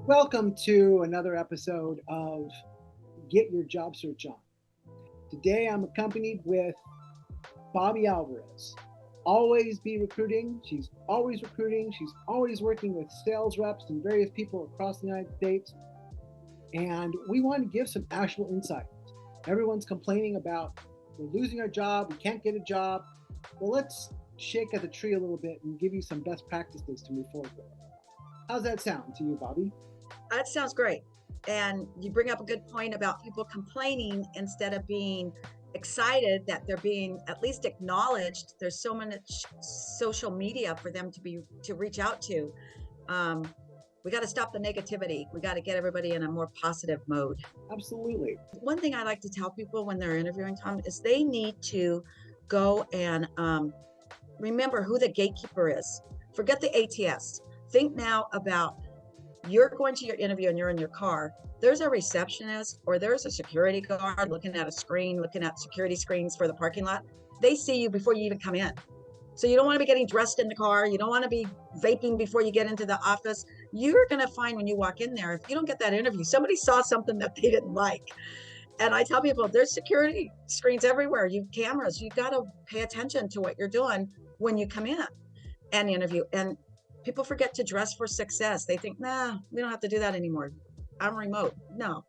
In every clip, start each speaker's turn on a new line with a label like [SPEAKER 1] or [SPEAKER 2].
[SPEAKER 1] Welcome to another episode of Get Your Job Search On. Today I'm accompanied with Bobby Alvarez. Always be recruiting. She's always recruiting. She's always working with sales reps and various people across the United States. And we want to give some actual insight. Everyone's complaining about we're losing our job, we can't get a job. Well, let's shake at the tree a little bit and give you some best practices to move forward with. How's that sound to you, Bobby?
[SPEAKER 2] That sounds great. And you bring up a good point about people complaining instead of being excited that they're being at least acknowledged. There's so much social media for them to reach out to. We got to stop the negativity. We got to get everybody in a more positive mode.
[SPEAKER 1] Absolutely.
[SPEAKER 2] One thing I like to tell people when they're interviewing, Tom, is they need to go and remember who the gatekeeper is. Forget the ATS. Think now about you're going to your interview and you're in your car. There's a receptionist or there's a security guard looking at a screen, looking at security screens for the parking lot. They see you before you even come in. So you don't want to be getting dressed in the car. You don't want to be vaping before you get into the office. You're going to find when you walk in there, if you don't get that interview, somebody saw something that they didn't like. And I tell people there's security screens everywhere. You cameras, you got to pay attention to what you're doing when you come in and interview. And people forget to dress for success. They think, nah, we don't have to do that anymore. I'm remote. No,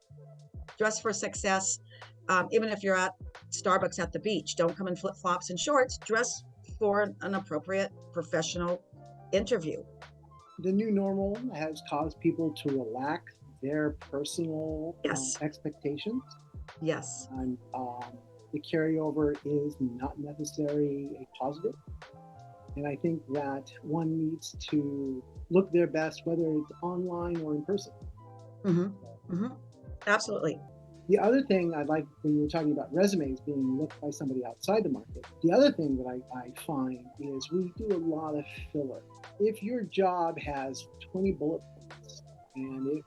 [SPEAKER 2] dress for success. Even if you're at Starbucks at the beach, don't come in flip-flops and shorts. Dress for an appropriate professional interview.
[SPEAKER 1] The new normal has caused people to relax their personal
[SPEAKER 2] Yes.
[SPEAKER 1] expectations.
[SPEAKER 2] Yes.
[SPEAKER 1] And the carryover is not necessarily a positive. And I think that one needs to look their best, whether it's online or in person.
[SPEAKER 2] Absolutely.
[SPEAKER 1] The other thing I'd like, when you were talking about resumes being looked by somebody outside the market, the other thing that I find is we do a lot of filler. If your job has 20 bullet points and it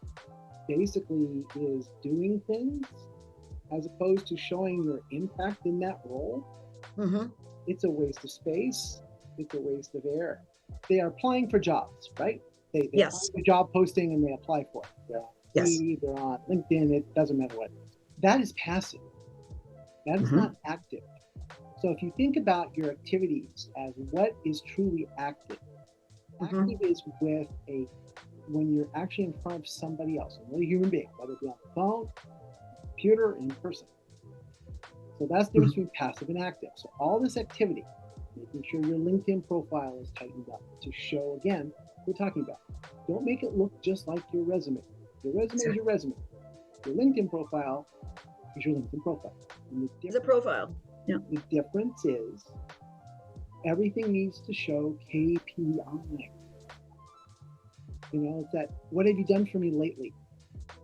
[SPEAKER 1] basically is doing things as opposed to showing your impact in that role, it's a waste of space. It's a waste of air. They are applying for jobs, right? They
[SPEAKER 2] Yes.
[SPEAKER 1] find a job posting and they apply for it. They're on Indeed, they're on LinkedIn, it doesn't matter what. That is passive. That is not active. So if you think about your activities as what is truly active, active is when you're actually in front of somebody else, another human being, whether it be on the phone, computer, or in person. So that's the difference between passive and active. So all this activity, making sure your LinkedIn profile is tightened up to show, again, we're talking about. Don't make it look just like your resume. Your resume is your resume. Your LinkedIn profile is your LinkedIn profile.
[SPEAKER 2] It's a profile. Yeah.
[SPEAKER 1] The difference is everything needs to show KPI. You know, it's that, what have you done for me lately?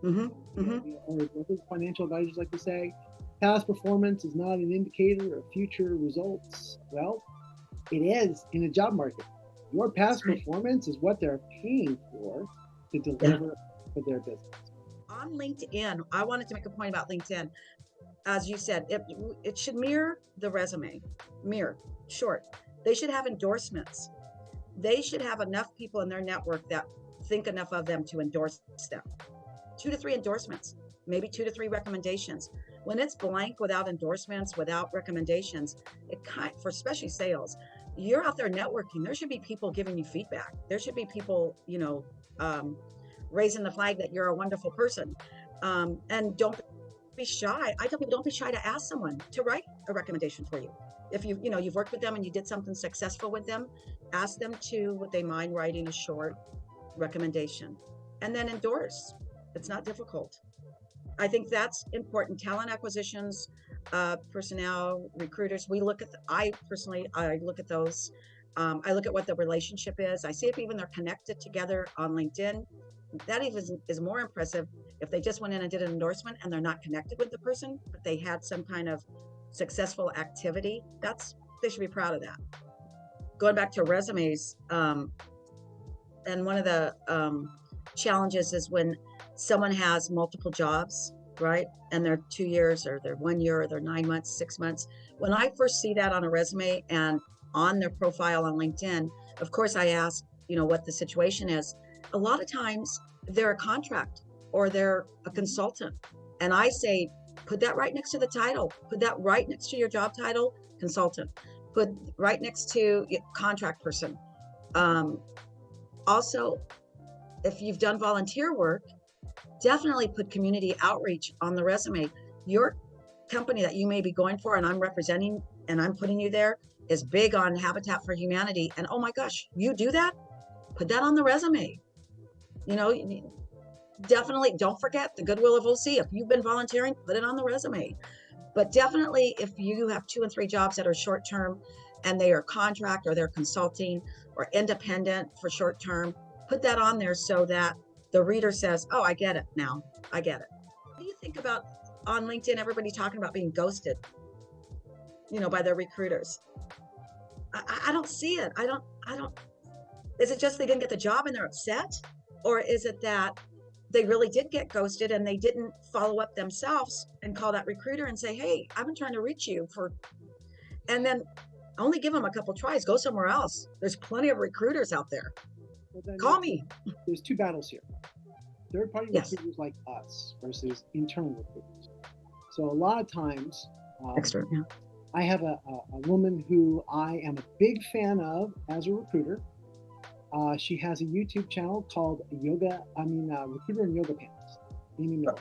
[SPEAKER 1] Or what the financial advisors like to say, past performance is not an indicator of future results. Well, it is in the job market. Your past performance is what they're paying for to deliver for their business.
[SPEAKER 2] On LinkedIn, I wanted to make a point about LinkedIn. As you said, it should mirror the resume. Short. They should have endorsements. They should have enough people in their network that think enough of them to endorse them. 2 to 3 endorsements, maybe 2 to 3 recommendations. When it's blank without endorsements, without recommendations, for especially sales, you're out there networking. There should be people giving you feedback. There should be people, raising the flag that you're a wonderful person. And don't be shy. I tell people, don't be shy to ask someone to write a recommendation for you. If you've worked with them and you did something successful with them, ask them would they mind writing a short recommendation and then endorse. It's not difficult. I think that's important. Talent acquisitions, personnel, recruiters, I look at those. I look at what the relationship is. I see if even they're connected together on LinkedIn. That even is more impressive if they just went in and did an endorsement and they're not connected with the person, but they had some kind of successful activity. They should be proud of that. Going back to resumes, and one of the challenges is when someone has multiple jobs, right? And they're 2 years or they're 1 year or they're 9 months, 6 months. When I first see that on a resume, and on their profile on LinkedIn. Of course, I ask, what the situation is. a lot of times they're a contract or they're a consultant. And I say, put that right next to the title, put that right next to your job title, consultant, put right next to contract person. Also, if you've done volunteer work, definitely put community outreach on the resume. Your company that you may be going for and I'm representing and I'm putting you there is big on Habitat for Humanity. And oh my gosh, you do that? Put that on the resume. You know, definitely don't forget the Goodwill of OC. If you've been volunteering, put it on the resume. But definitely if you have 2 and 3 jobs that are short term and they are contract or they're consulting or independent for short term, put that on there so that the reader says, oh, I get it now. I get it. What do you think about on LinkedIn, everybody talking about being ghosted, by their recruiters? I don't see it. I don't, is it just they didn't get the job and they're upset? Or is it that they really did get ghosted and they didn't follow up themselves and call that recruiter and say, hey, I've been trying to reach you and then only give them a couple tries, go somewhere else. There's plenty of recruiters out there. Well, call me.
[SPEAKER 1] There's 2 battles here. Third-party recruiters like us versus internal recruiters. So a lot of times,
[SPEAKER 2] external, yeah.
[SPEAKER 1] I have a woman who I am a big fan of as a recruiter. She has a YouTube channel called Recruiter and Yoga Pants, Amy Miller.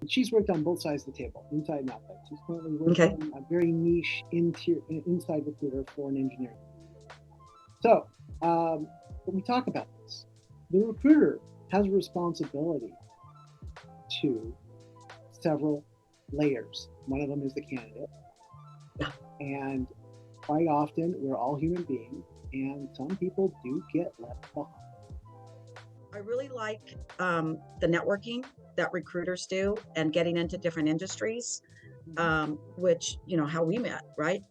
[SPEAKER 1] And she's worked on both sides of the table, inside and outside. She's currently working on a very niche inside recruiter for an engineering. So when we talk about this, the recruiter has a responsibility to several layers. One of them is the candidate.
[SPEAKER 2] Yeah.
[SPEAKER 1] And quite often, we're all human beings, and some people do get left behind.
[SPEAKER 2] I really like the networking that recruiters do and getting into different industries, which, how we met, right?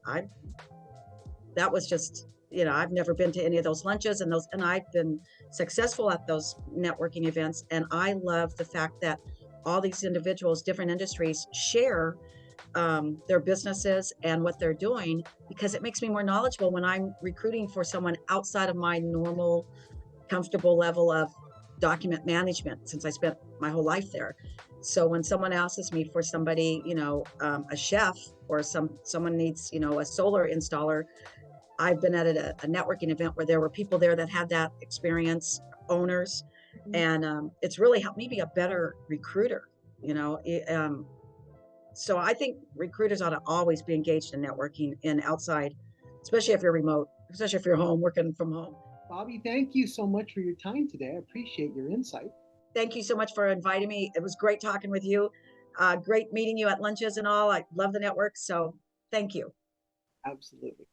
[SPEAKER 2] That was just, I've never been to any of those lunches and I've been successful at those networking events. And I love the fact that all these individuals, different industries, share their businesses and what they're doing, because it makes me more knowledgeable when I'm recruiting for someone outside of my normal, comfortable level of document management, since I spent my whole life there. So when someone asks me for somebody, a chef, or someone needs, a solar installer, I've been at a networking event where there were people there that had that experience, owners, and it's really helped me be a better recruiter, So I think recruiters ought to always be engaged in networking and outside, especially if you're remote, especially if you're home, working from home.
[SPEAKER 1] Bobby, thank you so much for your time today. I appreciate your insight.
[SPEAKER 2] Thank you so much for inviting me. It was great talking with you. Great meeting you at lunches and all. I love the network. So thank you.
[SPEAKER 1] Absolutely.